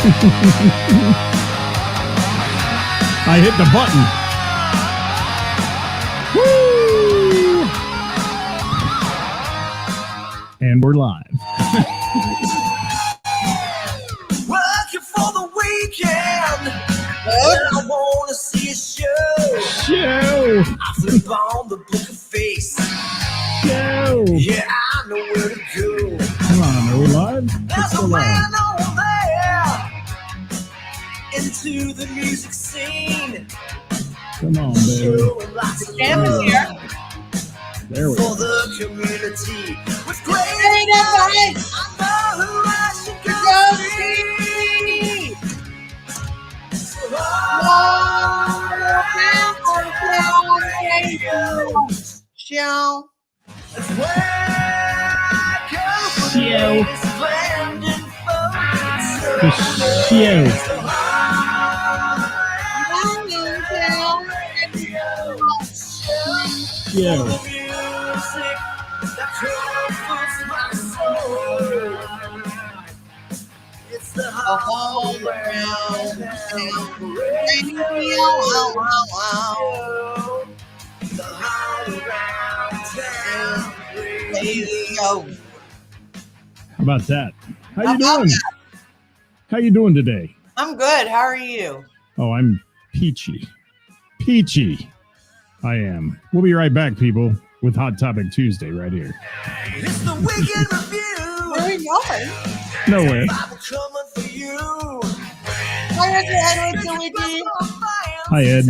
I hit the button. Woo! And we're live. Working for the weekend. I want to see a show. I flip on the book of face. Show. Yeah, I know where to go. Come on, are we live? There's a man over there into the music scene. Come on, baby. Showing lots of love here. There we for go. the community. With great Hey, advice, I know who I should go see. So Show. that's where I go for the Show. latest blend and focus. The show. So Show. the music that comforts my soul. It's the whole around the whole around town radio. How about that? How you doing? How you doing today? I'm good. How are you? Oh, I'm peachy. Peachy. I am. We'll be right back, people, with Hot Topic Tuesday right here. It's the weekend Where are review. you going? Nowhere. Bible coming for you. Hi, is it Edward Dewey? Hi, Ed.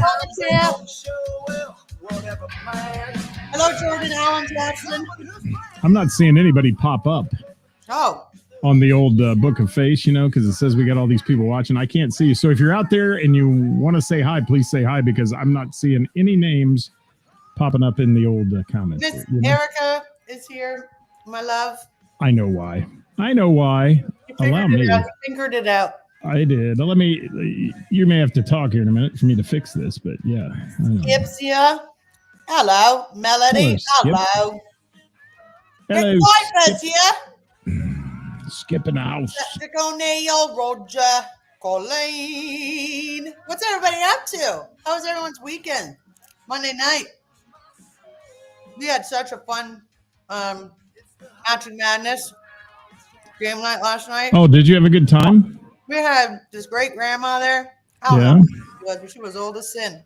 Hello, Jordan Allen Jackson. I'm not seeing anybody pop up Oh, on the old Book of Face, you know, because it says we got all these people watching. I can't see you. So if you're out there and you want to say hi, please say hi, because I'm not seeing any names popping up in the old comments. Miss here, you know? Erica is here, my love. I know why. I know why. You Allow figured me. it out. You figured it out. I did. Let me. You may have to talk here in a minute for me to fix this, but yeah. I know. Skip's here. Hello, Melody. Hello, Skip. Hello. Hello, Rick Piper's Skip. here. Skip in the house. Patrick O'Neill, Roger, Colleen. What's everybody up to? How was everyone's weekend? Monday night. We had such a fun Matching Madness game night last night. Oh, did you have a good time? We had this great grandma there. I don't Yeah. know who she was, but she was old as sin.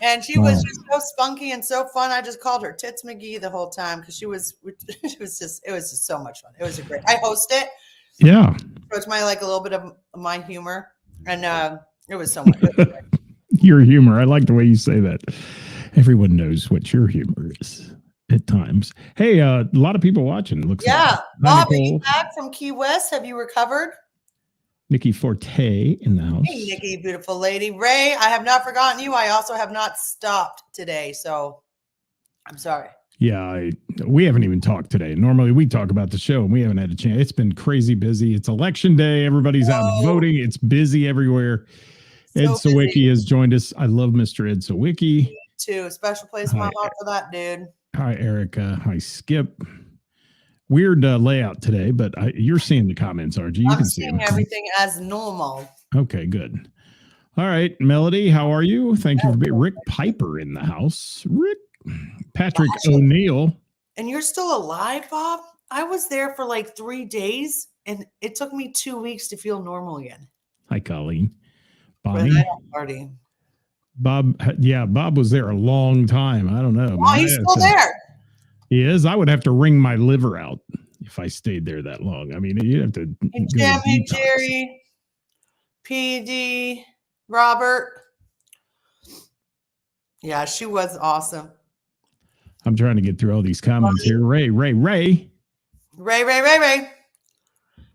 And she was Wow. just so spunky and so fun. I just called her Tits McGee the whole time because it was just so much fun. It was a great. I host it, Yeah. so it's my like a little bit of my humor, and it was so much. Your humor. I like the way you say that. Everyone knows what your humor is at times. Hey, a lot of people watching. Looks Yeah, like. Bob, are you Nicole, back from Key West? Have you recovered? Nikki Forte in the house. Hey, Nikki, beautiful lady. Ray, I have not forgotten you. I also have not stopped today, so I'm sorry. Yeah, we haven't even talked today. Normally we talk about the show and we haven't had a chance. It's been crazy busy. It's election day. Everybody's out voting. It's busy everywhere. Ed So Sawicki busy. has joined us. I love Mr. Ed Sawicki. Too special place in my heart for that dude. Hi, Erica. Hi, Skip. Weird layout today, but you're seeing the comments, aren't you? You I'm can see seeing them. everything as normal. Okay, good. All right, Melody, how are you? Thank you for being Rick Piper in the house. Rick, Patrick O'Neill. And you're still alive, Bob? I was there for like 3 days, and it took me 2 weeks to feel normal again. Hi, Colleen. But Bonnie. I don't party. Bob. Yeah, Bob was there a long time. I don't know. Oh, he's still there. He is. I would have to wring my liver out if I stayed there that long. I mean, you'd have to. Hey, go to Jim, hey, detox. Jerry, PD, Robert. Yeah, she was awesome. I'm trying to get through all these comments here. Ray. Ray.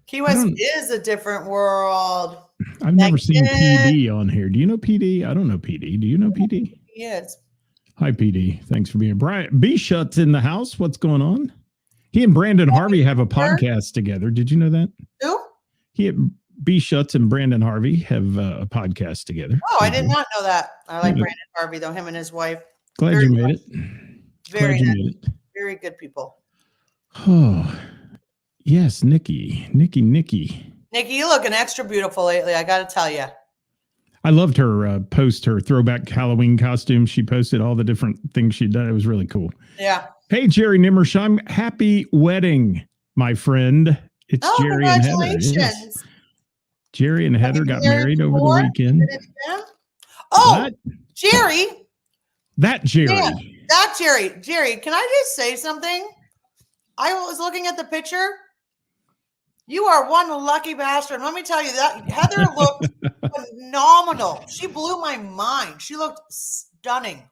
Key West is a different world. I've never seen PD on here. Do you know PD? I don't know PD. Do you know PD? He is. Hi, PD. Thanks for being here. Brian B. Shut's in the house. What's going on? He and Brandon Harvey have a podcast together. Did you know that? Who? B. Shutts and Brandon Harvey have a podcast together. Oh, I did not know that. I like Brandon Harvey, though, him and his wife. Glad you made it. Very Glad you nice. made it. Very good people. Oh, yes, Nikki. Nikki Nikki, you looking extra beautiful lately, I got to tell you. I loved her her throwback Halloween costume. She posted all the different things she'd done. It was really cool. Yeah. Hey, Jerry Nimmersheim, happy wedding, my friend. It's Jerry and Heather. Yes. Jerry and Heather got married over the weekend. Oh, what? Jerry. That Jerry. Yeah, that Jerry. Jerry, can I just say something? I was looking at the picture. You are one lucky bastard. Let me tell you that Heather looked phenomenal. She blew my mind. She looked stunning.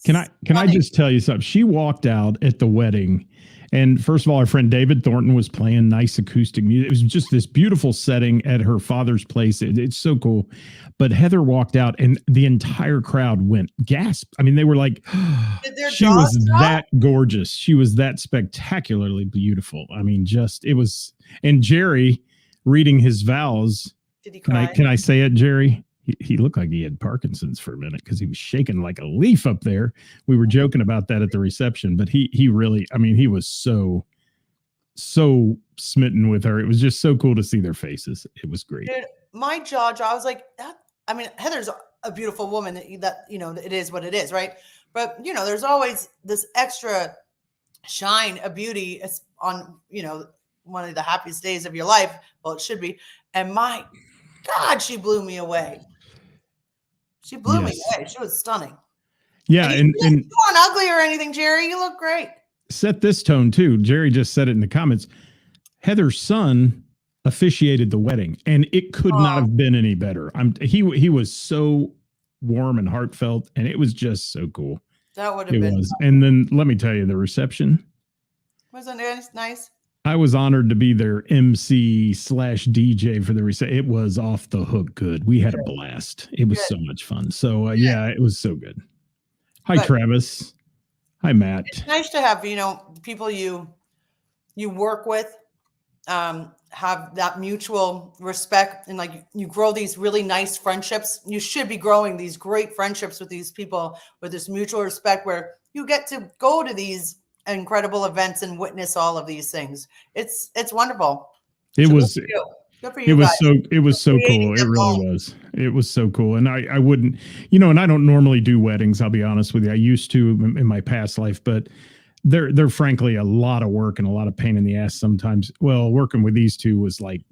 Can I just tell you something? She walked out at the wedding, and first of all, our friend David Thornton was playing nice acoustic music. It was just this beautiful setting at her father's place. It's so cool. But Heather walked out, and the entire crowd went gasp. I mean, they were like, she was that gorgeous. She was that spectacularly beautiful. I mean, it was. And Jerry reading his vows. Did he cry? Can I say it, Jerry? He looked like he had Parkinson's for a minute because he was shaking like a leaf up there. We were joking about that at the reception, but he really, I mean, he was so smitten with her. It was just so cool to see their faces. It was great. Dude, my jaw, I was like, I mean, Heather's a beautiful woman that, you know, it is what it is, right? But, you know, there's always this extra shine of beauty on, you know, one of the happiest days of your life. Well, it should be. And my God, she blew me away. She blew me away. She was stunning. Yeah. And you weren't ugly or anything, Jerry. You look great. Set this tone too. Jerry just said it in the comments. Heather's son officiated the wedding, and it could not have been any better. He was so warm and heartfelt, and it was just so cool. That would have been. And then let me tell you, the reception. Wasn't it nice? I was honored to be their MC/DJ for the reception. It was off the hook good. We had a blast. It was so much fun. So yeah, it was so good. Hi, Travis. Hi, Matt. It's nice to have, you know, people you work with have that mutual respect, and like you grow these really nice friendships. You should be growing these great friendships with these people with this mutual respect where you get to go to these incredible events and witness all of these things. It's wonderful. It was good for you. It was so cool. It really was. It was so cool. And I wouldn't, you know, and I don't normally do weddings, I'll be honest with you. I used to in my past life, but they're frankly a lot of work and a lot of pain in the ass sometimes. Well, working with these two was like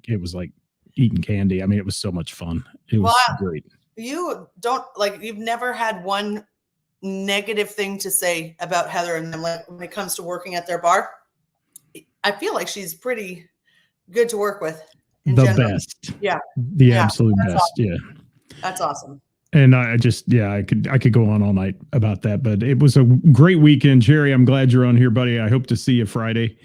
eating candy. I mean, it was so much fun. It was great. You don't you've never had one negative thing to say about Heather and them, like when it comes to working at their bar. I feel like she's pretty good to work with. The general. Best. Yeah. The absolute best. Awesome. Yeah. That's awesome. And I could go on all night about that, but it was a great weekend. Jerry, I'm glad you're on here, buddy. I hope to see you Friday.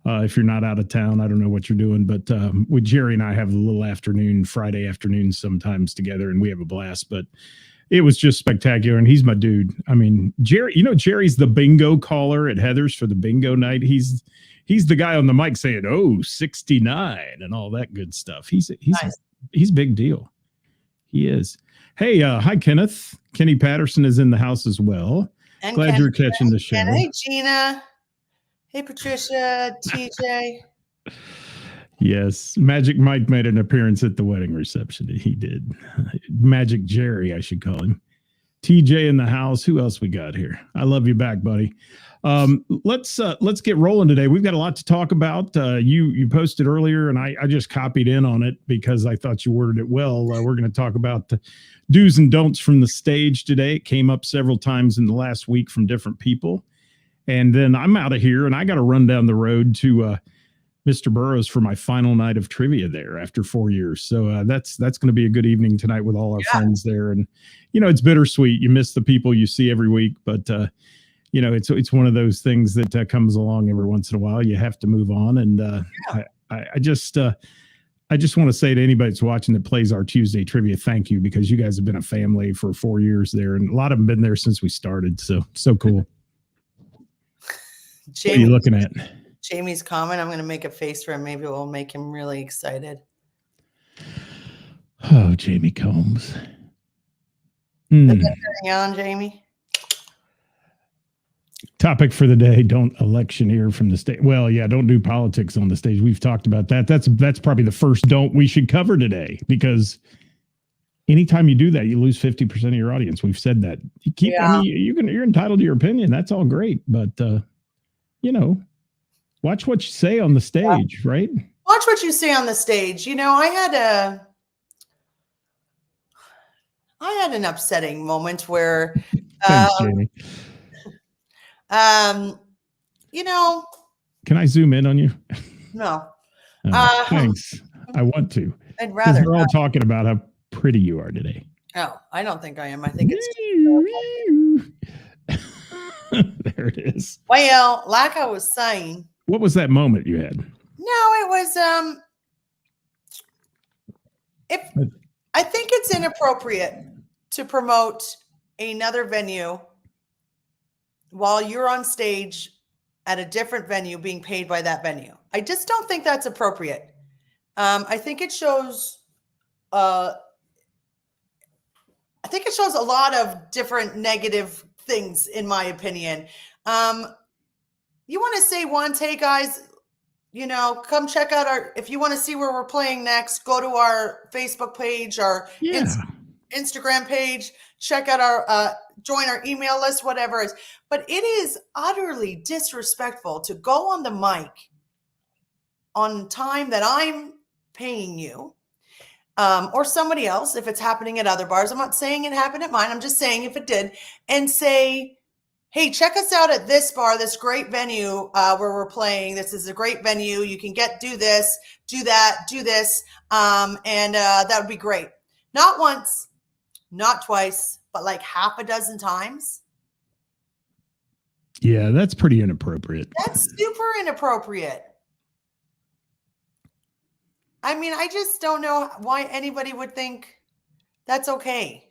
If you're not out of town, I don't know what you're doing, but with Jerry and I have a little Friday afternoon sometimes together, and we have a blast. But it was just spectacular, and he's my dude. I mean, Jerry, you know, Jerry's the bingo caller at Heather's for the bingo night. He's the guy on the mic saying, "Oh, 69" and all that good stuff. He's a big deal. He is. Hey, hi, Kenneth. Kenny Patterson is in the house as well. And glad you're catching the show. Hey, Gina. Hey, Patricia, TJ. Yes, Magic Mike made an appearance at the wedding reception. He did. Magic Jerry, I should call him. TJ in the house. Who else we got here? I love you back, buddy. Let's get rolling today. We've got a lot to talk about. You posted earlier, and I just copied in on it because I thought you worded it well. We're going to talk about the do's and don'ts from the stage today. It came up several times in the last week from different people. And then I'm out of here, and I got to run down the road to Mr. Burroughs for my final night of trivia there after 4 years. So that's going to be a good evening tonight with all our friends there. And, you know, it's bittersweet. You miss the people you see every week, but, you know, it's one of those things that comes along every once in a while. You have to move on. And I just want to say to anybody that's watching that plays our Tuesday trivia, thank you, because you guys have been a family for 4 years there. And a lot of them been there since we started. So cool. Jamie, what are you looking at? Jamie's comment. I'm going to make a face for him. Maybe it will make him really excited. Oh, Jamie Combs. Is that turning on, Jamie? Topic for the day: don't electioneer from the stage. Well, yeah, don't do politics on the stage. We've talked about that. That's probably the first don't we should cover today, because anytime you do that, you lose 50% of your audience. We've said that. You keep. Yeah. I mean, you're entitled to your opinion. That's all great, but watch what you say on the stage, right? Watch what you say on the stage. I had an upsetting moment where, Thanks, Jamie. Can I zoom in on you? No. Thanks. I want to. I'd rather. We're all talking about how pretty you are today. Oh, I don't think I am. I think it's. There it is. Well, like I was saying. What was that moment you had? No, it was I think it's inappropriate to promote another venue while you're on stage at a different venue being paid by that venue. I just don't think that's appropriate. I think it shows a lot of different negative things, in my opinion. You want to say once, hey guys, come check out if you want to see where we're playing next, go to our Facebook page, our Instagram page, check out join our email list, whatever it is. But it is utterly disrespectful to go on the mic on time that I'm paying you, or somebody else, if it's happening at other bars. I'm not saying it happened at mine. I'm just saying if it did, and say, hey, check us out at this bar, this great venue where we're playing. This is a great venue. You can do this, do that, do this. And that would be great. Not once, not twice, but like half a dozen times. Yeah, that's pretty inappropriate. That's super inappropriate. I mean, I just don't know why anybody would think that's okay.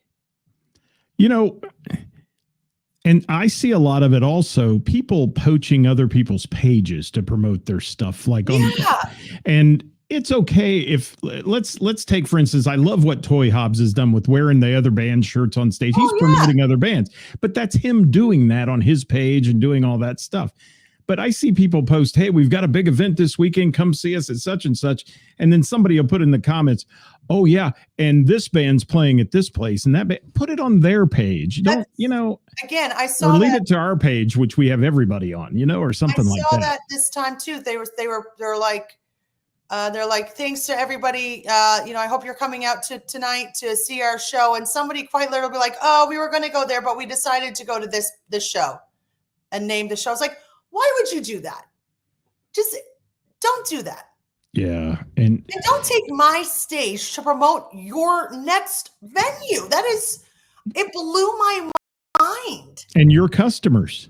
And I see a lot of it also, people poaching other people's pages to promote their stuff. And it's okay if let's take, for instance, I love what Toy Hobbs has done with wearing the other band shirts on stage. He's promoting other bands, but that's him doing that on his page and doing all that stuff. But I see people post, hey, we've got a big event this weekend. Come see us at such and such. And then somebody will put in the comments, oh, yeah, and this band's playing at this place. And put it on their page. Don't, Again, I saw or leave it to our page, which we have everybody on, or something like that. I saw that this time, too. They're like, thanks to everybody. I hope you're coming out tonight to see our show. And somebody quite literally be like, oh, we were going to go there, but we decided to go to this show and name the show. It's like, why would you do that? Just don't do that. Yeah. And don't take my stage to promote your next venue. It blew my mind. And your customers.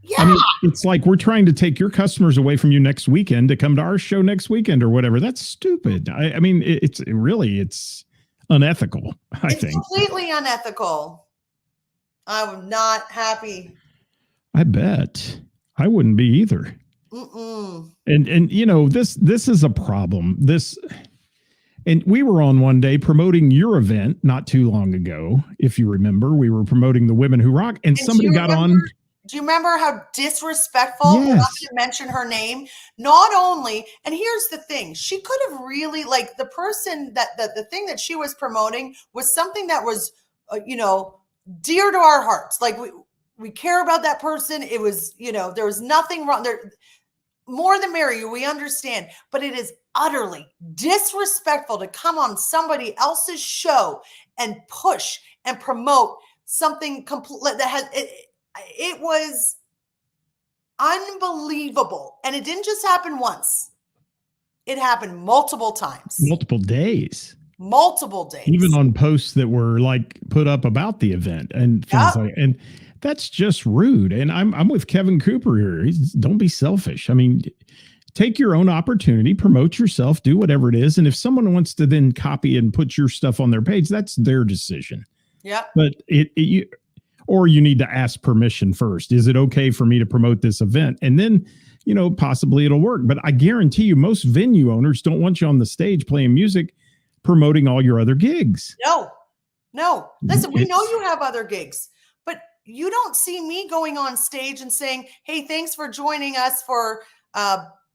Yeah. I mean, it's like we're trying to take your customers away from you next weekend to come to our show next weekend or whatever. That's stupid. I mean, it's unethical, I think. It's completely unethical. I'm not happy. I bet. I wouldn't be either. Mm-mm. And this is a problem. And we were on one day promoting your event not too long ago. If you remember, we were promoting the Women Who Rock, and somebody got on. Do you remember how disrespectful? Yes. Not to mention her name. Not only, and here's the thing, she could have really, like, the person the thing that she was promoting was something that was, dear to our hearts. Like we care about that person. It was, there was nothing wrong there. More the merrier, we understand, but it is utterly disrespectful to come on somebody else's show and push and promote something complete that has it was unbelievable. And it didn't just happen once. It happened multiple times. Multiple days. Even on posts that were like put up about the event and things like, and that's just rude. And I'm with Kevin Cooper here. Don't be selfish. I mean, take your own opportunity, promote yourself, do whatever it is. And if someone wants to then copy and put your stuff on their page, that's their decision. Yeah. But you need to ask permission first. Is it okay for me to promote this event? And then, possibly it'll work. But I guarantee you, most venue owners don't want you on the stage playing music, promoting all your other gigs. No. Listen, we know you have other gigs, but you don't see me going on stage and saying, hey, thanks for joining us for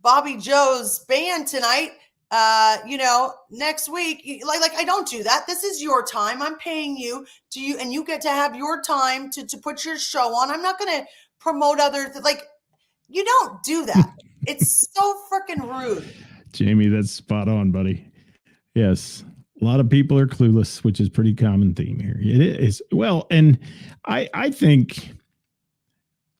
Bobby Joe's band tonight. Next week, like I don't do that. This is your time. I'm paying you and you get to have your time to put your show on. I'm not going to promote you don't do that. It's so freaking rude. Jamie, that's spot on, buddy. Yes. A lot of people are clueless, which is pretty common theme here. It is. Well, and I think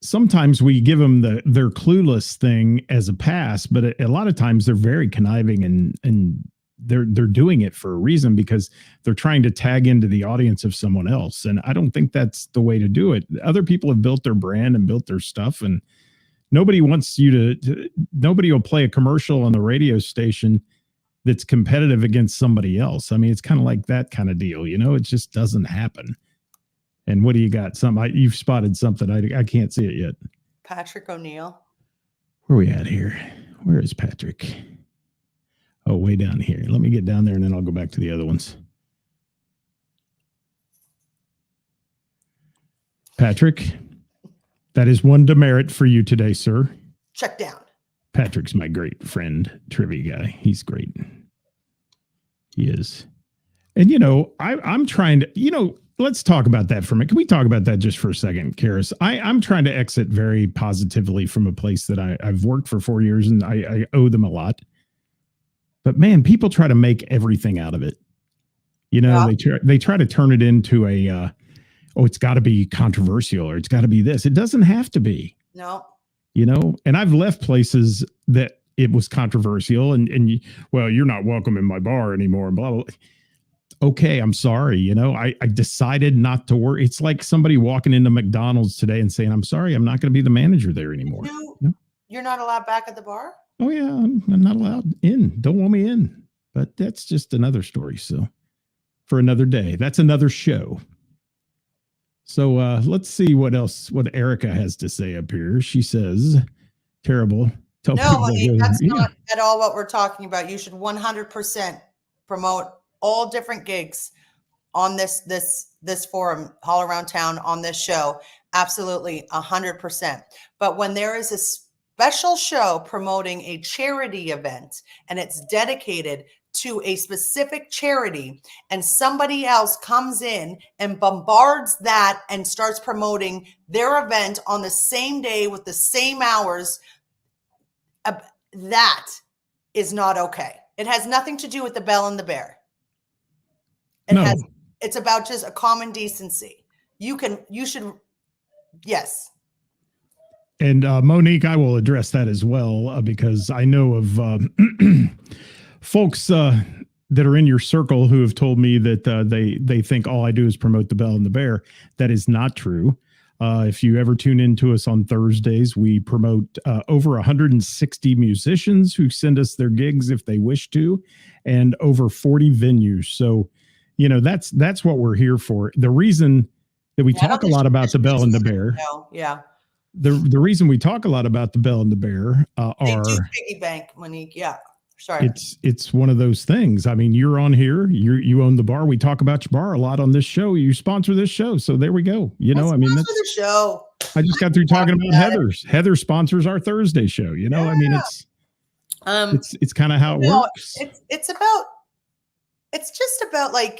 sometimes we give them their clueless thing as a pass, but a lot of times they're very conniving and they're doing it for a reason because they're trying to tag into the audience of someone else. And I don't think that's the way to do it. Other people have built their brand and built their stuff, and nobody wants you to nobody will play a commercial on the radio station that's competitive against somebody else. I mean, it's kind of like that kind of deal, it just doesn't happen. And what do you got? You've spotted something. I can't see it yet. Patrick O'Neill. Where are we at here? Where is Patrick? Oh, way down here. Let me get down there and then I'll go back to the other ones. Patrick, that is one demerit for you today, sir. Check down. Patrick's my great friend, trivia guy. He's great. He is. And, I'm trying to, let's talk about that for a minute. Can we talk about that just for a second, Ceris? I'm trying to exit very positively from a place that I've worked for 4 years and I owe them a lot. But man, people try to make everything out of it. They try to turn it into it's got to be controversial or it's got to be this. It doesn't have to be. No. And I've left places that it was controversial and you're not welcome in my bar anymore. Blah, blah, blah. Okay, I'm sorry. I decided not to work. It's like somebody walking into McDonald's today and saying, I'm sorry, I'm not going to be the manager there anymore. You're not allowed back at the bar? Oh, yeah, I'm not allowed in. Don't want me in. But that's just another story. So for another day, that's another show. So let's see what Erica has to say up here. She says, terrible. No, honey, that's not at all what we're talking about. You should 100% promote all different gigs on this forum all around town on this show. Absolutely 100%. But when there is a special show promoting a charity event and it's dedicated to a specific charity and somebody else comes in and bombards that and starts promoting their event on the same day with the same hours, that is not okay. It has nothing to do with the Bell and the Bear. It's about just a common decency. You should, yes. And Monique, I will address that as well because I know of folks that are in your circle who have told me that they think all I do is promote the Bell and the Bear. That is not true. If you ever tune into us on Thursdays, we promote over 160 musicians who send us their gigs if they wish to, and over 40 venues. So, that's what we're here for. The reason that we talk a lot about the Bell and the Bear. Yeah. The reason we talk a lot about the Bell and the Bear are piggy bank, Monique. Yeah. Sorry. It's one of those things. I mean, you're on here, you own the bar. We talk about your bar a lot on this show. You sponsor this show. So there we go. That's the show. I just got through talking about Heather's. Heather sponsors our Thursday show. Yeah. I mean, it's kind of how it works. It's just about I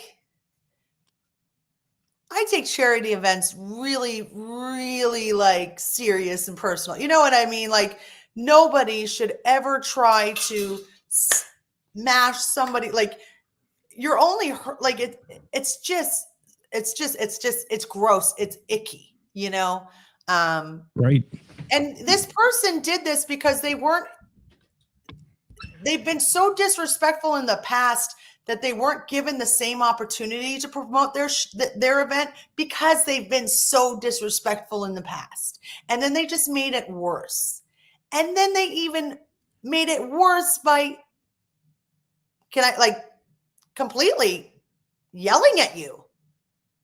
take charity events really, really serious and personal. You know what I mean? Nobody should ever try to smash somebody. You're only it's gross. It's icky, Right. And this person did this because they've been so disrespectful in the past that they weren't given the same opportunity to promote their event because they've been so disrespectful in the past. And then they just made it worse. And then they even made it worse by completely yelling at you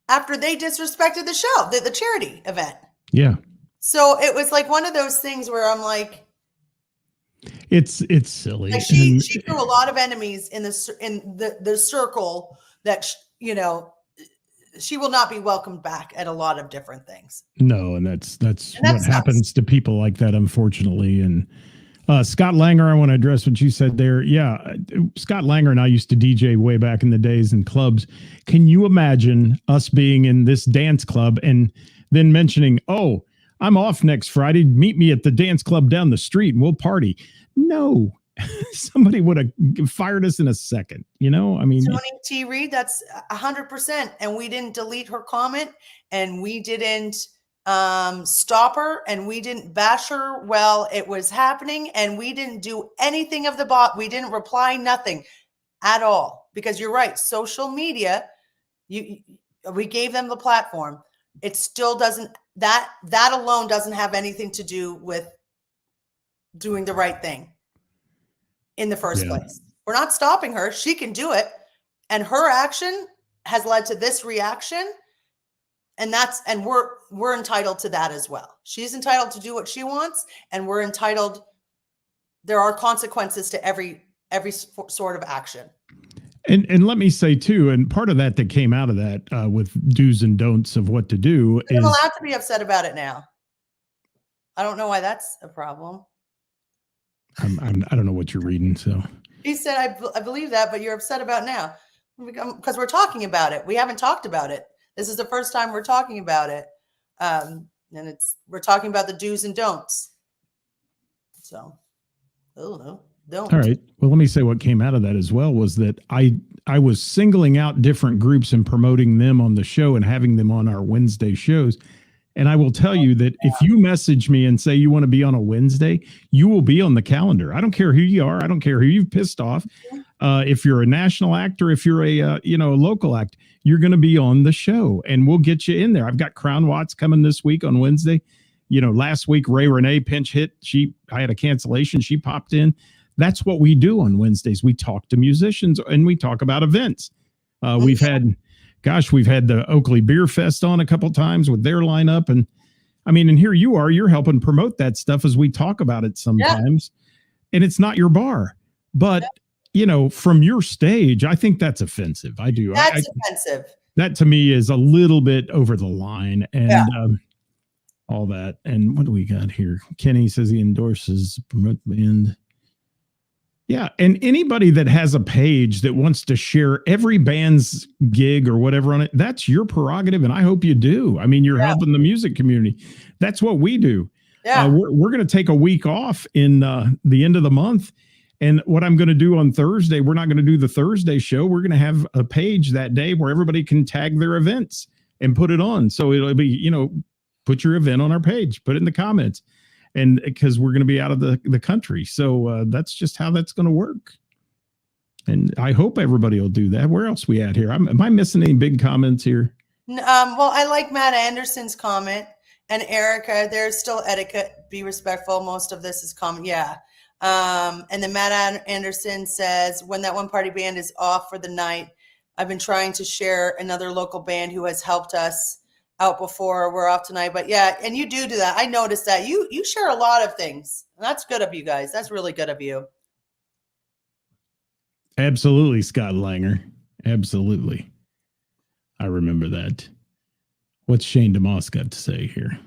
after they disrespected the show, the charity event. Yeah. So it was one of those things where I'm it's silly. She threw a lot of enemies in the circle that she will not be welcomed back at a lot of different things. No, and that's what happens to people like that, unfortunately. And Scott Langer, I want to address what you said there. Yeah, Scott Langer and I used to DJ way back in the days in clubs. Can you imagine us being in this dance club and then mentioning, "Oh, I'm off next Friday. Meet me at the dance club down the street and we'll party"? No. Somebody would have fired us in a second. You know, I mean, Tony T. Reed, that's 100%. And we didn't delete her comment, and we didn't stop her, and we didn't bash her while it was happening, and we didn't do anything of the bot. We didn't reply, nothing at all. Because you're right, social media, we gave them the platform. It still doesn't, that alone doesn't have anything to do with doing the right thing in the first place. We're not stopping her. She can do it. And her action has led to this reaction. And we're entitled to that as well. She's entitled to do what she wants. And we're entitled, there are consequences to every sort of action. And let me say too, and part of that came out of that with do's and don'ts of what to do is I'm allowed to be upset about it now. I don't know why that's a problem. I don't know what you're reading. So he said, I believe that, but you're upset about now because we're talking about it. We haven't talked about it. This is the first time we're talking about it. And we're talking about the do's and don'ts. So, don't. All right. Well, let me say what came out of that as well was that I was singling out different groups and promoting them on the show and having them on our Wednesday shows. And I will tell you that if you message me and say you want to be on a Wednesday, you will be on the calendar. I don't care who you are. I don't care who you've pissed off. If you're a national actor, if you're a local act, you're going to be on the show and we'll get you in there. I've got Crown Watts coming this week on Wednesday. Last week, Ray Renee pinch hit. I had a cancellation. She popped in. That's what we do on Wednesdays. We talk to musicians and we talk about events. We've had the Oakley Beer Fest on a couple of times with their lineup. And and here you are, you're helping promote that stuff as we talk about it sometimes. Yeah. And it's not your bar, but from your stage, I think that's offensive. I do. That's offensive. That to me is a little bit over the line and all that. And what do we got here? Kenny says he endorses promote band. Yeah. And anybody that has a page that wants to share every band's gig or whatever on it, that's your prerogative. And I hope you do. You're helping the music community. That's what we do. Yeah. We're going to take a week off in the end of the month. And what I'm going to do on Thursday, we're not going to do the Thursday show. We're going to have a page that day where everybody can tag their events and put it on. So it'll be, put your event on our page, put it in the comments. And because we're going to be out of the country. So that's just how that's going to work. And I hope everybody will do that. Where else we at here? Am I missing any big comments here? Well, I like Matt Anderson's comment and Erica. There's still etiquette. Be respectful. Most of this is common. Yeah. And then Matt Anderson says, when that one party band is off for the night, I've been trying to share another local band who has helped us out before. We're off tonight, but yeah, and you do that. I noticed that you share a lot of things. That's good of you guys. That's really good of you. Absolutely, Scott Langer. Absolutely. I remember that. What's Shane DeMoss got to say here?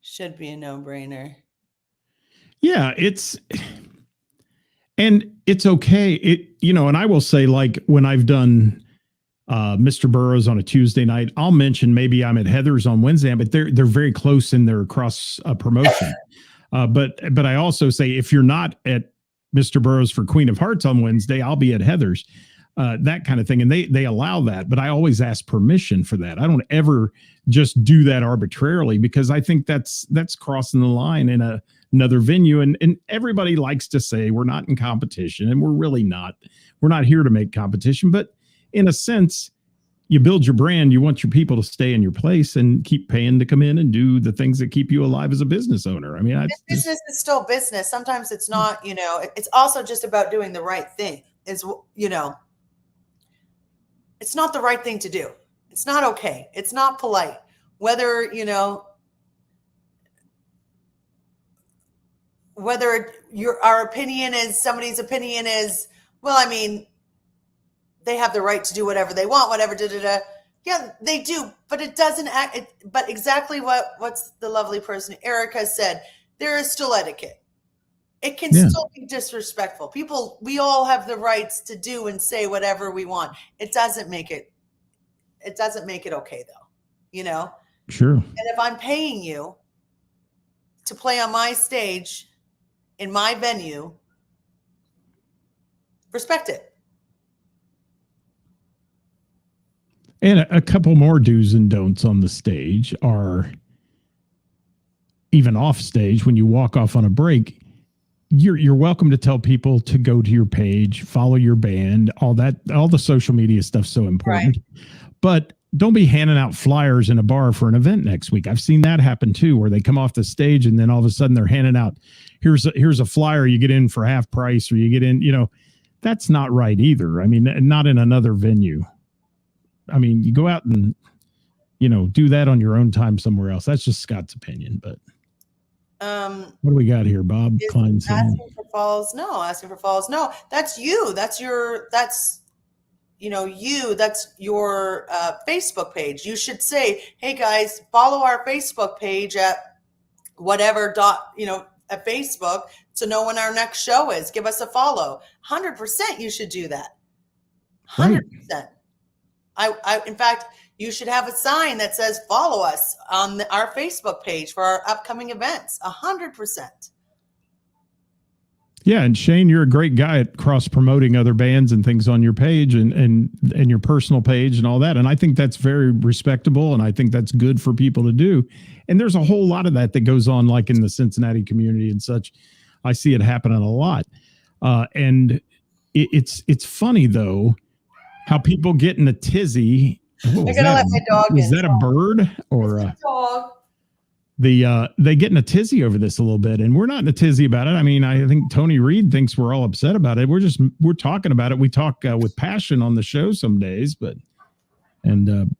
Should be a no-brainer. Yeah, it's okay. And I will say, like, when I've done Mr. Burroughs on a Tuesday night, I'll mention maybe I'm at Heather's on Wednesday, but they're very close in their cross promotion. But I also say, if you're not at Mr. Burroughs for Queen of Hearts on Wednesday, I'll be at Heather's, that kind of thing. And they allow that, but I always ask permission for that. I don't ever just do that arbitrarily, because I think that's crossing the line in another venue. And everybody likes to say we're not in competition, and we're really not. We're not here to make competition, but in a sense, you build your brand. You want your people to stay in your place and keep paying to come in and do the things that keep you alive as a business owner. Business is still business. Sometimes it's not, it's also just about doing the right thing. It's not the right thing to do. It's not okay. It's not polite. Whether, whether our opinion is, somebody's opinion is, well, they have the right to do whatever they want, whatever, da-da-da. Yeah, they do, but it doesn't act. But exactly what's the lovely person Erica said. There is still etiquette. It can still be disrespectful. We all have the rights to do and say whatever we want. It doesn't make it okay though, you know? Sure. And if I'm paying you to play on my stage in my venue, respect it. And a couple more do's and don'ts on the stage are, even off stage, when you walk off on a break, you're welcome to tell people to go to your page, follow your band, all the social media stuff's so important. Right. But don't be handing out flyers in a bar for an event next week. I've seen that happen too, where they come off the stage and then all of a sudden they're handing out, here's a flyer, you get in for half price, or you get in, that's not right either. I mean, not in another venue. I mean, you go out and, do that on your own time somewhere else. That's just Scott's opinion, but what do we got here, Bob? Asking for follows. No, that's you. That's your Facebook page. You should say, hey guys, follow our Facebook page at whatever at Facebook to know when our next show is. Give us a follow. 100% you should do that. 100%. Right. In fact, you should have a sign that says follow us on our Facebook page for our upcoming events. 100%. Yeah, and Shane, you're a great guy at cross promoting other bands and things on your page and your personal page and all that. And I think that's very respectable, and I think that's good for people to do. And there's a whole lot of that goes on, like in the Cincinnati community and such. I see it happening a lot. And it's funny though how people get in a tizzy. I'm gonna let my dog in. Is that a bird or a dog? They get in a tizzy over this a little bit, and we're not in a tizzy about it. I mean, I think Tony Reed thinks we're all upset about it. We're talking about it. We talk with passion on the show some days, and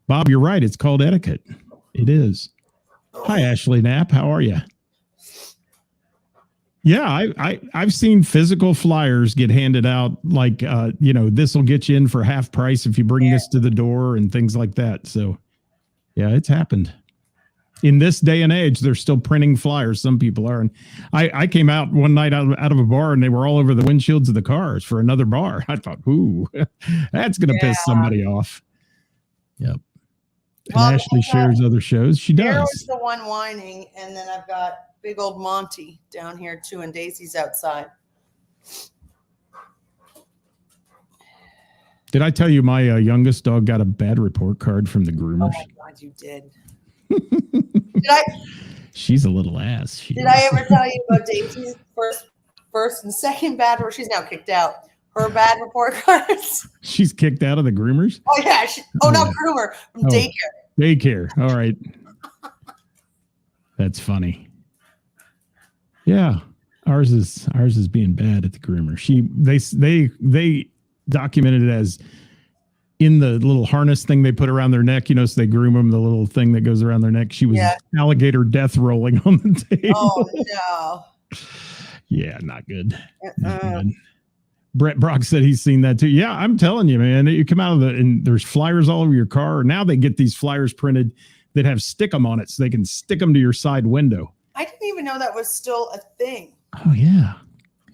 Bob, you're right. It's called etiquette. It is. Hi, Ashley Knapp. How are you? Yeah, I've seen physical flyers get handed out like, this will get you in for half price if you bring this to the door and things like that. So, yeah, it's happened. In this day and age, they're still printing flyers. Some people are. And I came out one night out of a bar and they were all over the windshields of the cars for another bar. I thought, ooh, that's going to piss somebody off. Yep. Well, and Ashley shares other shows. She does. Daryl's the one whining, and then I've got big old Monty down here too, and Daisy's outside. Did I tell you my youngest dog got a bad report card from the groomers? Oh my God, you did. Did I? She's a little ass. Did I ever tell you about Daisy's first and second bad report? She's now kicked out. Her bad report cards. She's kicked out of the groomers? Oh yeah. Not groomer, from daycare. Daycare. All right. That's funny. Yeah, ours is being bad at the groomer. They documented it as in the little harness thing they put around their neck, so they groom them, the little thing that goes around their neck. She was alligator death rolling on the table. Oh no. Yeah, not good. Not good. Brett Brock said he's seen that too. Yeah, I'm telling you, man, you come out of and there's flyers all over your car. Now they get these flyers printed that have stick 'em on it so they can stick them to your side window. I didn't even know that was still a thing. Oh, yeah.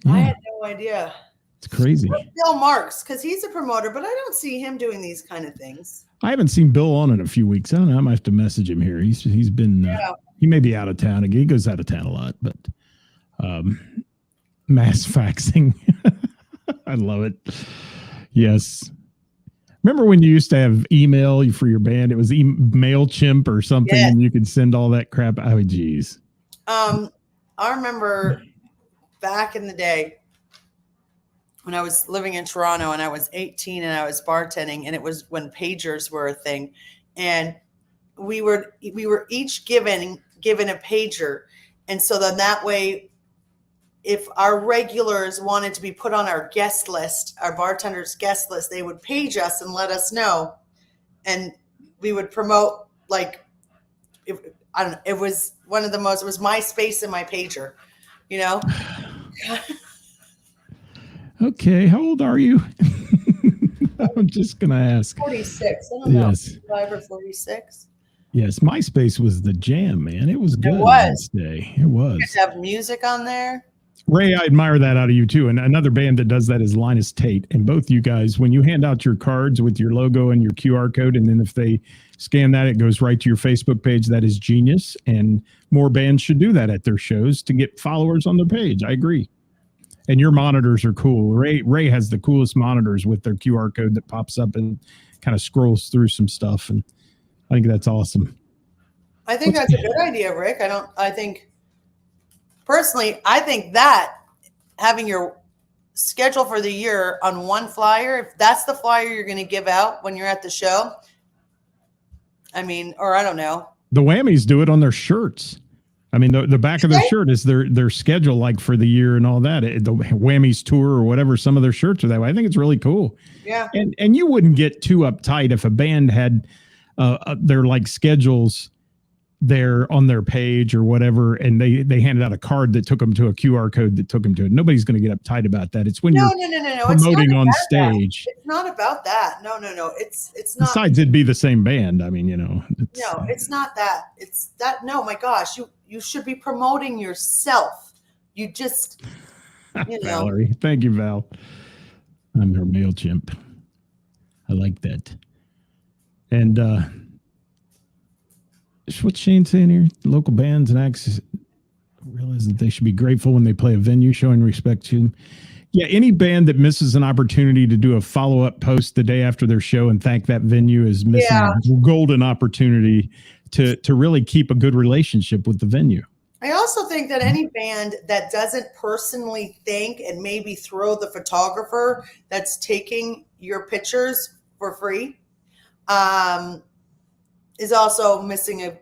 I had no idea. It's crazy. Bill Marks, because he's a promoter, but I don't see him doing these kind of things. I haven't seen Bill on in a few weeks. I don't know. I might have to message him here. He's been, he may be out of town again. He goes out of town a lot, but mass faxing. I love it. Yes. Remember when you used to have email for your band? It was MailChimp or something, and you could send all that crap. Oh, geez. I remember back in the day when I was living in Toronto and I was 18 and I was bartending, and it was when pagers were a thing, and we were each given a pager, and so then that way, if our regulars wanted to be put on our guest list, our bartenders guest list, they would page us and let us know, and we would promote it was one of the most, it was MySpace and my pager, Okay. How old are you? I'm just going to ask. 46. I don't know. Yes. 5 or 46. Yes. MySpace was the jam, man. It was good. It was. This day. It was. You could have music on there. Ray, I admire that out of you too. And another band that does that is Linus Tate. And both you guys, when you hand out your cards with your logo and your QR code, and then if they scan that, it goes right to your Facebook page. That is genius. And more bands should do that at their shows to get followers on their page. I agree. And your monitors are cool. Ray has the coolest monitors with their QR code that pops up and kind of scrolls through some stuff. And I think that's awesome. I think that's a good idea, Rick. Personally, I think that having your schedule for the year on one flyer, if that's the flyer you're going to give out when you're at the show, I mean, or I don't know. The Whammies do it on their shirts. I mean, the back of their shirt is their schedule, like for the year and all that. The Whammies tour or whatever, some of their shirts are that way. I think it's really cool. Yeah. And you wouldn't get too uptight if a band had their like schedules there on their page or whatever, and they handed out a card that took them to a QR code that took them to it. Nobody's going to get uptight about that. It's when you're promoting on stage. It's not about that. No. It's not. Besides, it'd be the same band. I mean, No, it's not that. It's that. No, my gosh, you should be promoting yourself. You just, Valerie, thank you, Val. I'm her MailChimp. I like that. And what's Shane saying here? Local bands and acts realize that they should be grateful when they play a venue, showing respect to them. Yeah, any band that misses an opportunity to do a follow-up post the day after their show and thank that venue is missing a golden opportunity to really keep a good relationship with the venue. I also think that any band that doesn't personally thank and maybe throw the photographer that's taking your pictures for free is also missing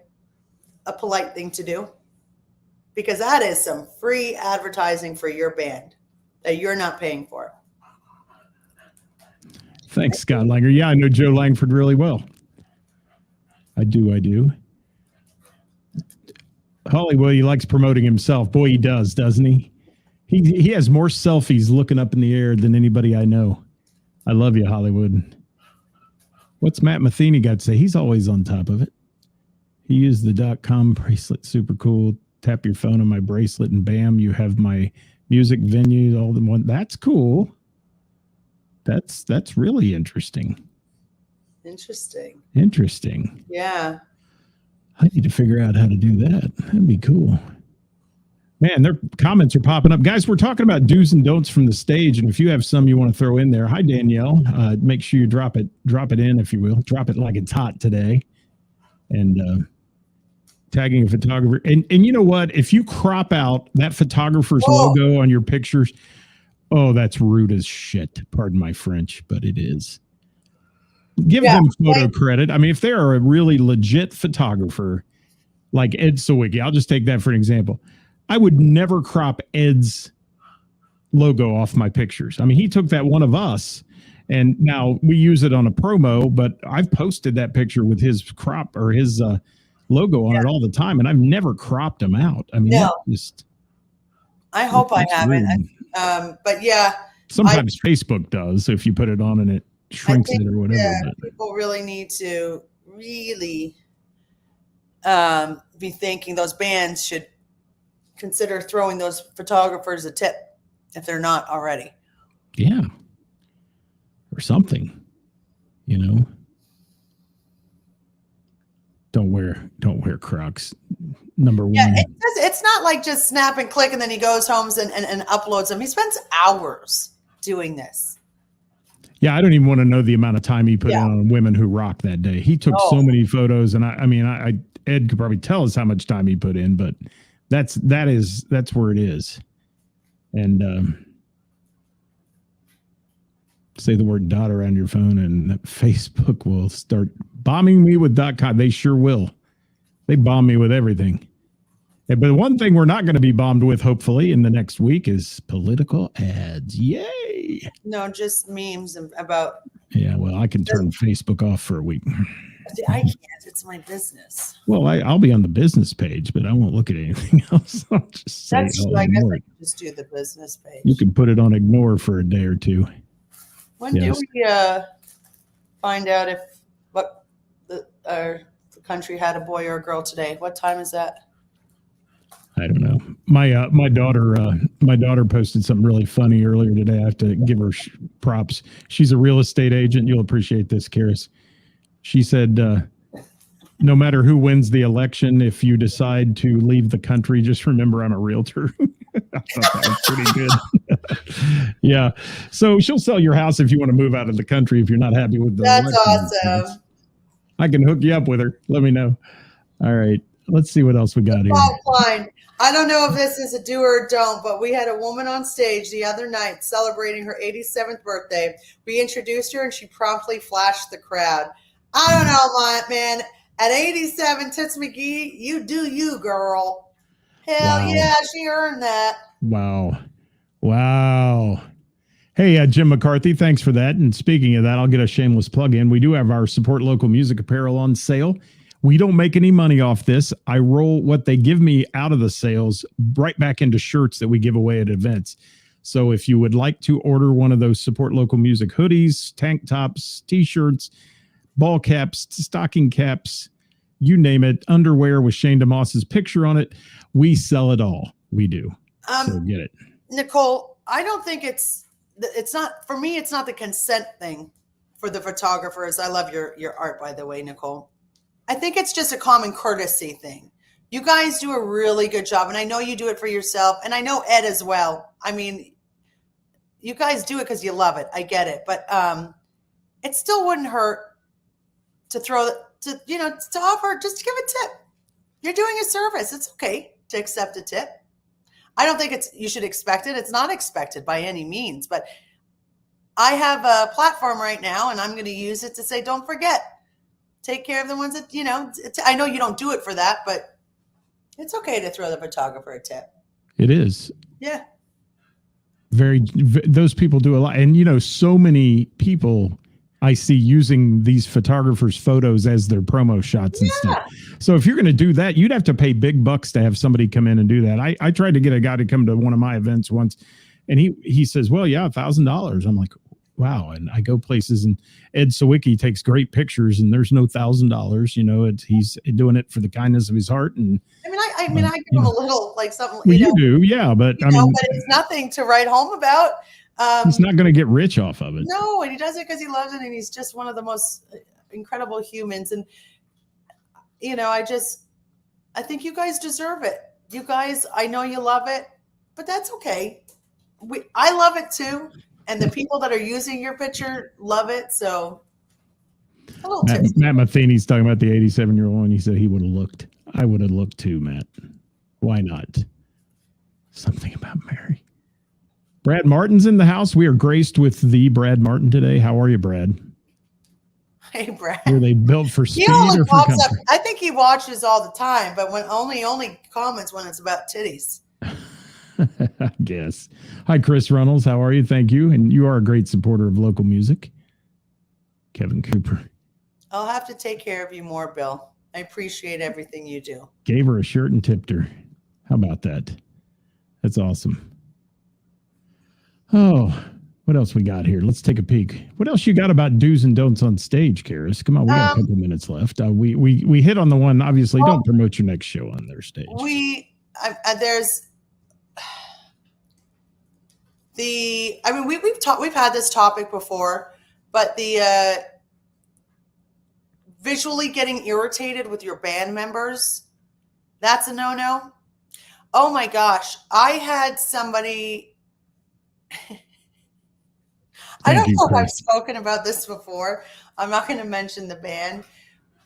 a polite thing to do, because that is some free advertising for your band that you're not paying for. Thanks, Scott Langer. Yeah, I know Joe Langford really well. I do. Hollywood, he likes promoting himself. Boy, he does, doesn't he? He has more selfies looking up in the air than anybody I know. I love you, Hollywood. What's Matt Matheny got to say? He's always on top of it. He used the .com bracelet. Super cool. Tap your phone on my bracelet and bam, you have my music venue, all the one. That's cool. That's really interesting. Interesting. Yeah. I need to figure out how to do that. That'd be cool. Man, their comments are popping up. Guys, we're talking about do's and don'ts from the stage. And if you have some you want to throw in there, hi, Danielle. Make sure you drop it in, if you will. Drop it like it's hot today. And tagging a photographer. And you know what? If you crop out that photographer's logo on your pictures, that's rude as shit. Pardon my French, but it is. Give them photo credit. I mean, if they are a really legit photographer, like Ed Sawicki, I'll just take that for an example. I would never crop Ed's logo off my pictures. I mean, he took that one of us, and now we use it on a promo, but I've posted that picture with his crop or his logo on it all the time, and I've never cropped him out. I mean, I hope I haven't. But yeah. Sometimes Facebook does if you put it on and it shrinks it or whatever. Yeah, people really need to be thinking those bands should consider throwing those photographers a tip if they're not already. Yeah. Or something, Don't wear Crocs. Number one. Yeah, it's not like just snap and click and then he goes home and uploads them. He spends hours doing this. Yeah, I don't even want to know the amount of time he put in on women who rocked that day. He took so many photos, and I mean, Ed could probably tell us how much time he put in, but that's where it is. And say the word dot around your phone, and Facebook will start bombing me with .com. They sure will. They bomb me with everything. But one thing we're not going to be bombed with, hopefully, in the next week is political ads. Yay! No, just memes about. Yeah, well, I can turn Facebook off for a week. I can't. It's my business. Well, I'll be on the business page, but I won't look at anything else. I'll just say, I guess I can just do the business page. You can put it on ignore for a day or two. When do we find out if what the country had a boy or a girl today. What time is that? I don't know. My daughter posted something really funny earlier today. I have to give her props. She's a real estate agent. You'll appreciate this, Ceris. She said, no matter who wins the election, if you decide to leave the country, just remember I'm a realtor. I thought that was pretty good. Yeah. So she'll sell your house if you want to move out of the country if you're not happy with the That's election. awesome. I can hook you up with her. Let me know. All right. Let's see what else we got here. Fine. I don't know if this is a do or don't, but we had a woman on stage the other night celebrating her 87th birthday. We introduced her and she promptly flashed the crowd. I don't know, man. At 87, Tits McGee, you do you, girl. Hell Wow. yeah, she earned that. Wow. Hey, Jim McCarthy, thanks for that. And speaking of that, I'll get a shameless plug in. We do have our Support Local Music apparel on sale. We don't make any money off this. I roll what they give me out of the sales right back into shirts that we give away at events. So if you would like to order one of those Support Local Music hoodies, tank tops, t-shirts, ball caps, stocking caps, you name it, underwear with Shane DeMoss's picture on it, we sell it all. We do. So get it. Nicole, I don't think it's not, for me, it's not the consent thing for the photographers. I love your art, by the way, Nicole. I think it's just a common courtesy thing. You guys do a really good job, and I know you do it for yourself, and I know Ed as well. I mean, you guys do it because you love it. I get it, but it still wouldn't hurt to to offer, just to give a tip. You're doing a service. It's okay to accept a tip. I don't think you should expect it. It's not expected by any means, but I have a platform right now, and I'm going to use it to say, don't forget. Take care of the ones that, I know you don't do it for that, but it's okay to throw the photographer a tip. It is. Yeah. Those people do a lot. And, so many people I see using these photographers' photos as their promo shots and stuff. So if you're going to do that, you'd have to pay big bucks to have somebody come in and do that. I tried to get a guy to come to one of my events once, and he says, well, yeah, $1,000. I'm like, wow. And I go places, and Ed Sawicki takes great pictures, and there's no $1,000. He's doing it for the kindness of his heart. And I give him a little, like something. Well, you do, yeah, but but it's nothing to write home about. He's not going to get rich off of it. No, and he does it because he loves it, and he's just one of the most incredible humans. And I think you guys deserve it. You guys, I know you love it, but that's okay. I love it too. And the people that are using your picture love it. So, Matt Matheny's talking about the 87-year-old one. He said he would have looked. I would have looked too, Matt. Why not? Something about Mary. Brad Martin's in the house. We are graced with the Brad Martin today. How are you, Brad? Hey, Brad. Were they built for speed or for pops comfort? up. I think he watches all the time, but when only comments when it's about titties. I guess. Hi, Chris Reynolds. How are you? Thank you. And you are a great supporter of local music. Kevin Cooper. I'll have to take care of you more, Bill. I appreciate everything you do. Gave her a shirt and tipped her. How about that? That's awesome. Oh, what else we got here? Let's take a peek. What else you got about do's and don'ts on stage, Ceris? Come on, we got a couple minutes left. We hit on the one. Obviously, don't promote your next show on their stage. We've had this topic before, but the visually getting irritated with your band members, that's a no-no. Oh my gosh, I had somebody. I don't know if I've spoken about this before. I'm not going to mention the band,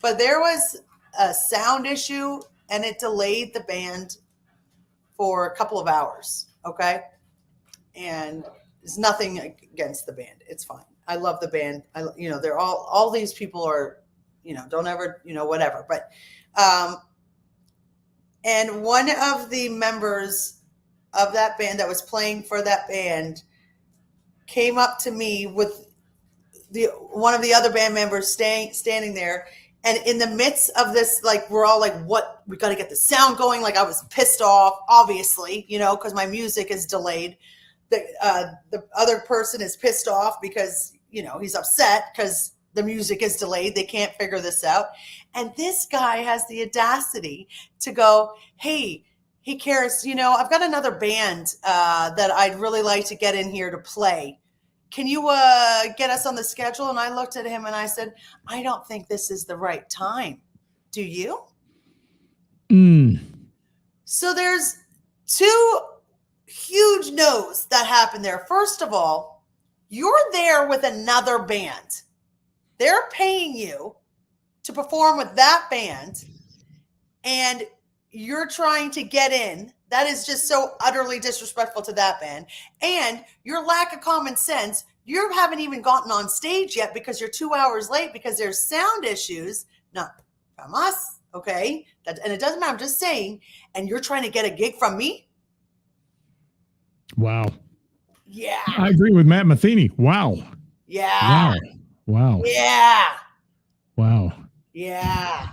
but there was a sound issue and it delayed the band for a couple of hours. Okay. And it's nothing against the band. It's fine. I love the band. They're all these people are, don't ever, whatever. But, and one of the members of that band that was playing for that band came up to me with one of the other band members standing there. And in the midst of this, like, we're all like, what, we got to get the sound going. Like, I was pissed off, obviously, because my music is delayed. The other person is pissed off because, he's upset because the music is delayed. They can't figure this out. And this guy has the audacity to go, hey, Ceris, I've got another band that I'd really like to get in here to play. Can you get us on the schedule? And I looked at him and I said, I don't think this is the right time. Do you? So there's two huge no's that happen there. First of all, you're there with another band. They're paying you to perform with that band, and you're trying to get in. That is just so utterly disrespectful to that band. And your lack of common sense, you haven't even gotten on stage yet because you're 2 hours late because there's sound issues, not from us, okay? And it doesn't matter, I'm just saying, and you're trying to get a gig from me? Wow. Yeah. I agree with Matt Matheny. Wow. Yeah. Wow. Yeah. Wow. Yeah.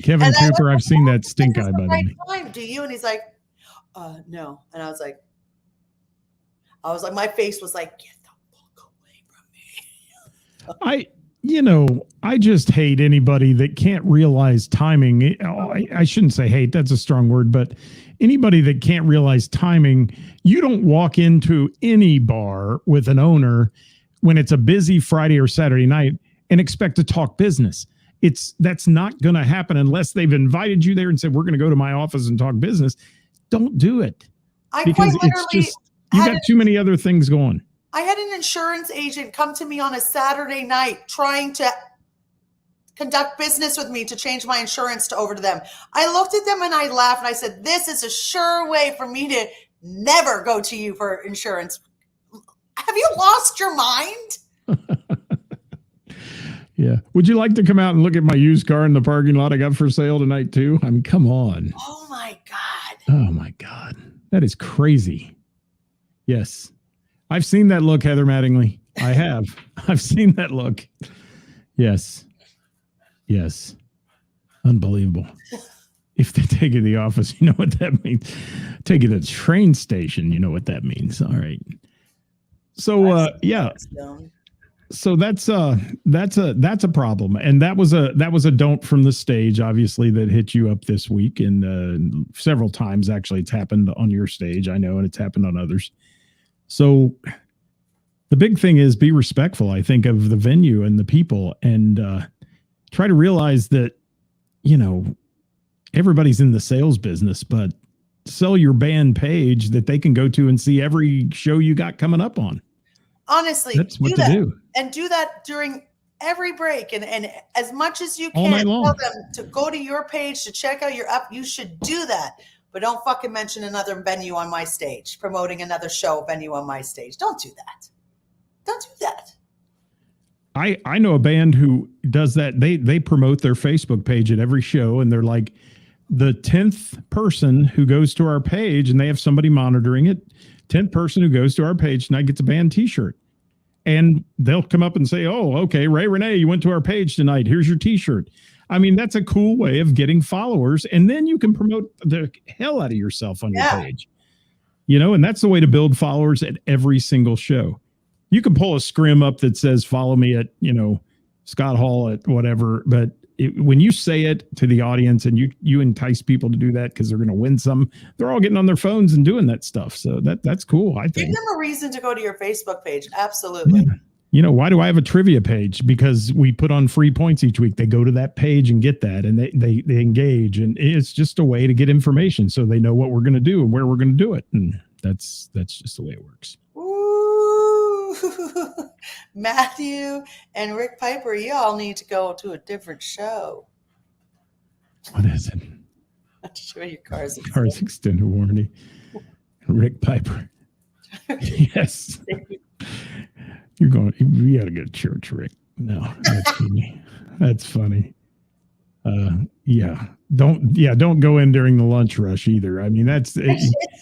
Kevin Cooper, I've seen that stink eye, by the way. Do you? And he's like, no. And I was like, my face was like, get the fuck away from me. I just hate anybody that can't realize timing. I shouldn't say hate, that's a strong word, but anybody that can't realize timing. You don't walk into any bar with an owner when it's a busy Friday or Saturday night and expect to talk business. That's not going to happen unless they've invited you there and said, we're going to go to my office and talk business. Don't do it. Because it's just, you got too many other things going. I had an insurance agent come to me on a Saturday night trying to conduct business with me to change my insurance over to them. I looked at them and I laughed and I said, this is a sure way for me to never go to you for insurance. Have you lost your mind? Yeah. Would you like to come out and look at my used car in the parking lot I got for sale tonight too? I mean, come on. Oh my God. Oh my God. That is crazy. Yes. I've seen that look, Heather Mattingly. I have. I've seen that look. Yes. Yes. Unbelievable. If they take you to the office, you know what that means. Take you to the train station, you know what that means. All right. So yeah. So that's a problem. And that was a don't from the stage, obviously, that hit you up this week. And several times actually it's happened on your stage, I know, and it's happened on others. So the big thing is be respectful, I think, of the venue and the people, and try to realize that, everybody's in the sales business, but sell your band page that they can go to and see every show you got coming up on. Honestly, that's what to do. And do that during every break. And as much as you all can night long. Tell them to go to your page to check out your up. You should do that. But don't fucking mention another venue on my stage, promoting another show venue on my stage. Don't do that. Don't do that. I know a band who does that. They promote their Facebook page at every show, and they're like the 10th person who goes to our page, and they have somebody monitoring it. 10th person who goes to our page tonight gets a band t-shirt. And they'll come up and say, oh, okay, Ray Renee, you went to our page tonight. Here's your t-shirt. I mean, that's a cool way of getting followers. And then you can promote the hell out of yourself on your page. And that's the way to build followers at every single show. You can pull a scrim up that says, follow me at, Scott Hall at whatever. But when you say it to the audience and you entice people to do that because they're going to win some, they're all getting on their phones and doing that stuff. So that's cool, I think. Give them a reason to go to your Facebook page. Absolutely. Yeah. Why do I have a trivia page? Because we put on free points each week. They go to that page and get that, and they engage. And it's just a way to get information so they know what we're going to do and where we're going to do it. And that's just the way it works. Ooh. Matthew and Rick Piper, you all need to go to a different show. What is it? Show your car's extended warranty. Rick Piper. Yes. You got to go to church, Rick. No, that's funny. That's funny. Yeah. Don't go in during the lunch rush either. I mean, It's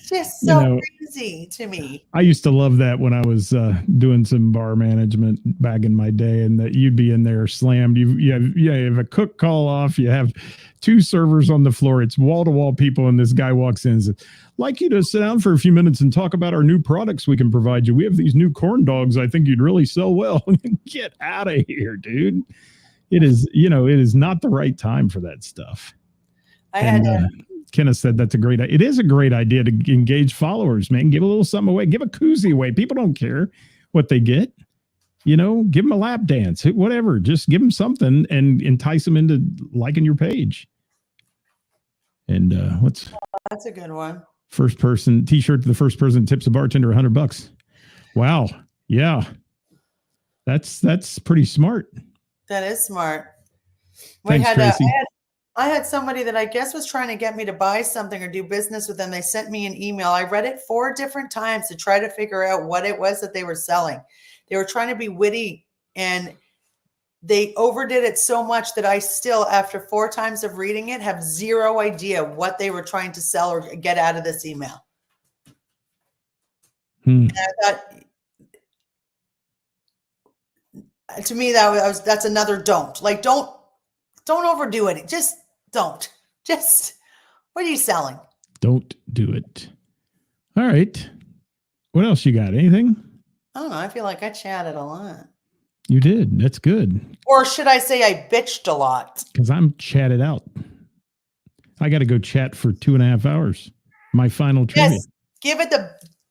just so crazy to me. I used to love that when I was doing some bar management back in my day, and that you'd be in there slammed. You have a cook call off. You have two servers on the floor. It's wall to wall people, and this guy walks in and says, "Like you to sit down for a few minutes and talk about our new products we can provide you. We have these new corn dogs. I think you'd really sell well." Get out of here, dude. It is not the right time for that stuff. Kenneth said that's a great idea. It is a great idea to engage followers, man. Give a little something away. Give a koozie away. People don't care what they get. Give them a lap dance, whatever. Just give them something and entice them into liking your page. And that's a good one. First person t-shirt to the first person tips a bartender $100. Wow. Yeah. That's pretty smart. That is smart. Thanks, Tracy. I had somebody that I guess was trying to get me to buy something or do business with them. They sent me an email. I read it 4 different times to try to figure out what it was that they were selling. They were trying to be witty, and they overdid it so much that I still, after 4 times of reading it, have zero idea what they were trying to sell or get out of this email. And I thought, to me, that's another don't. Like, don't overdo it. Just don't. Just, what are you selling? Don't do it. All right. What else you got? Anything? I don't know. I feel like I chatted a lot. You did. That's good. Or should I say I bitched a lot? Because I'm chatted out. I got to go chat for 2.5 hours. My final trivia. Yes.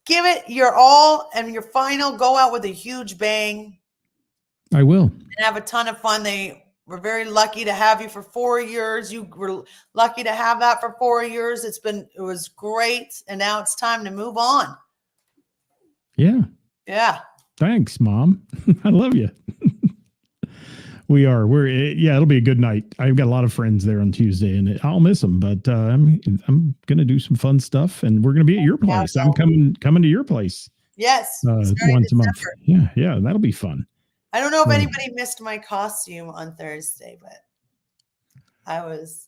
Give it your all and your final. Go out with a huge bang. I will. And have a ton of fun. We're very lucky to have you for 4 years. You were lucky to have that for 4 years. It was great. And now it's time to move on. Yeah. Yeah. Thanks, Mom. I love you. It'll be a good night. I've got a lot of friends there on Tuesday, and I'll miss them, but I'm going to do some fun stuff, and we're going to be at your place. I'm coming to your place. Yes. Once a month. Yeah. That'll be fun. I don't know if anybody missed my costume on Thursday, but it was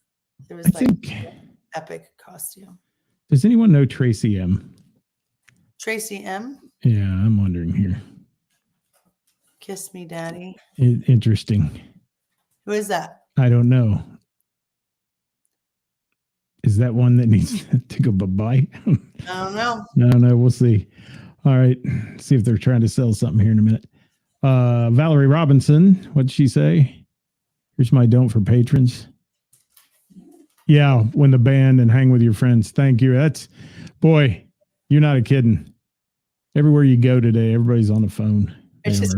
an epic costume. Does anyone know Tracy M? Tracy M? Yeah, I'm wondering here. Kiss Me Daddy. Interesting. Who is that? I don't know. Is that one that needs to go bye-bye? I don't know. No, we'll see. All right. See if they're trying to sell something here in a minute. Valerie Robinson, what'd she say? Here's my don't for patrons. Yeah, when the band and hang with your friends. Thank you. Boy, you're not a kidding. Everywhere you go today, everybody's on the phone. Yes.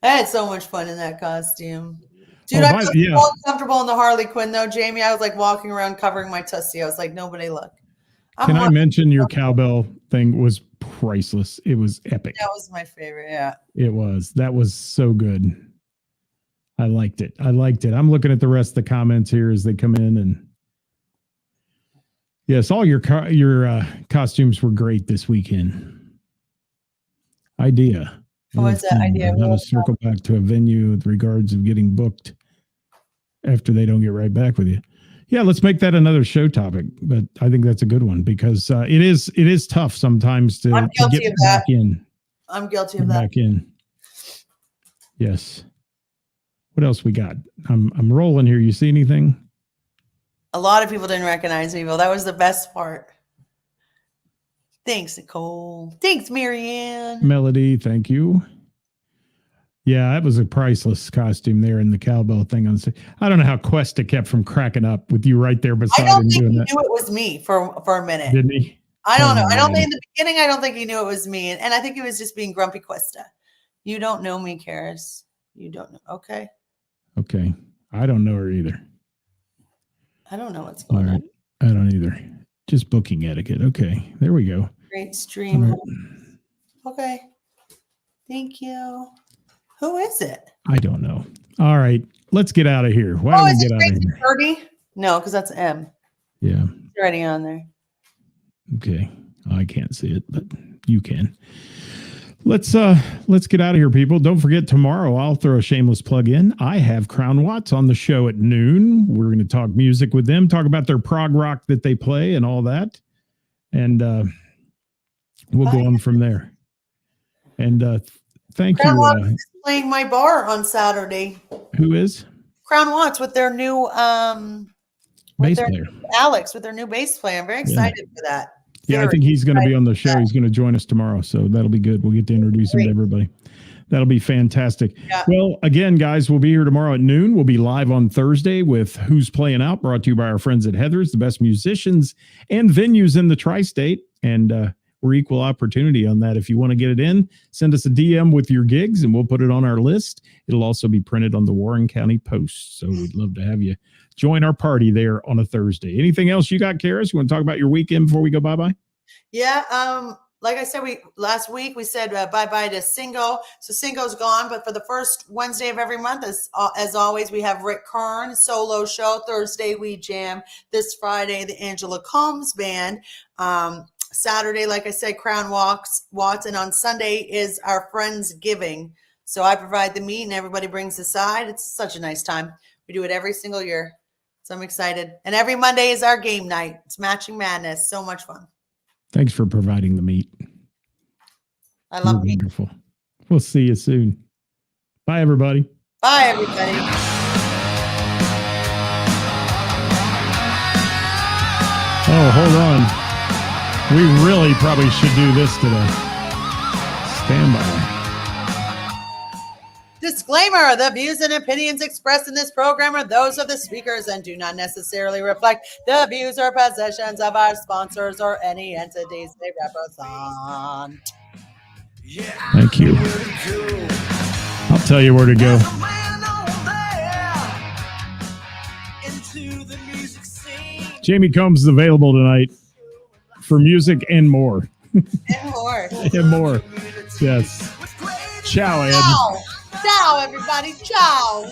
I had so much fun in that costume. Dude, I was so comfortable in the Harley Quinn, though, Jamie. I was like walking around covering my tussie. I was like, nobody look. Can I mention your cowbell thing was priceless? It was epic. That was my favorite, yeah. It was. That was so good. I liked it. I'm looking at the rest of the comments here as they come in, and yes, all your costumes were great this weekend. Idea. What was that idea? How to circle back to a venue with regards of getting booked after they don't get right back with you. Yeah, let's make that another show topic. But I think that's a good one because it is tough sometimes to get back in. I'm guilty of that. Back in. Yes. What else we got? I'm rolling here. You see anything? A lot of people didn't recognize me. Well, that was the best part. Thanks, Nicole. Thanks, Marianne. Melody, thank you. Yeah, that was a priceless costume there in the cowbell thing on. I don't know how Cuesta kept from cracking up with you right there beside him. I don't think he knew it was me for a minute. Didn't he? I don't know. I don't think in the beginning. I don't think he knew it was me, and I think he was just being grumpy. Cuesta, you don't know me, Ceris. You don't know. Okay. Okay. I don't know her either. I don't know what's going on. I don't either. Just booking etiquette. Okay. There we go. Great stream. Right. Okay. Thank you. Who is it? I don't know. All right. Let's get out of here. Why don't we get out of here? 30? No, because that's M. Yeah. It's already on there. Okay. I can't see it, but you can. Let's get out of here, people. Don't forget, tomorrow I'll throw a shameless plug in. I have Crown Watts on the show at noon. We're going to talk music with them, talk about their prog rock that they play and all that. And we'll go on from there. And thank Crown you. Watts is playing my bar on Saturday. Who is? Crown Watts with their new bass player. Alex with their new bass player. I'm very excited for that. Yeah, I think he's going to be on the show. He's going to join us tomorrow. So that'll be good. We'll get to introduce him to everybody. That'll be fantastic. Yeah. Well, again, guys, we'll be here tomorrow at noon. We'll be live on Thursday with Who's Playing Out, brought to you by our friends at Heather's, the best musicians and venues in the tri-state. And we're equal opportunity on that. If you want to get it in, send us a DM with your gigs and we'll put it on our list. It'll also be printed on the Warren County Post. So we'd love to have you join our party there on a Thursday. Anything else you got, Ceris? You want to talk about your weekend before we go bye-bye? Yeah. Like I said, last week we said bye-bye to Singo. So Singo's gone, but for the first Wednesday of every month, as always, we have Rick Kern solo show. Thursday we jam. This Friday, the Angela Combs band. Saturday, like I said, Crown Watts, and on Sunday is our Friendsgiving. So I provide the meat and everybody brings a side. It's such a nice time. We do it every single year. So I'm excited. And every Monday is our game night. It's Matching Madness. So much fun. Thanks for providing the meat. I love meat. Wonderful. We'll see you soon. Bye, everybody. Bye, everybody. Oh, hold on. We really probably should do this today. Stand by. Disclaimer, the views and opinions expressed in this program are those of the speakers and do not necessarily reflect the views or possessions of our sponsors or any entities they represent. Thank you. I'll tell you where to go. Jamie Combs is available tonight for music and more. And more. And more. Yes. Ciao, Ed. Ciao. Ciao, everybody. Ciao.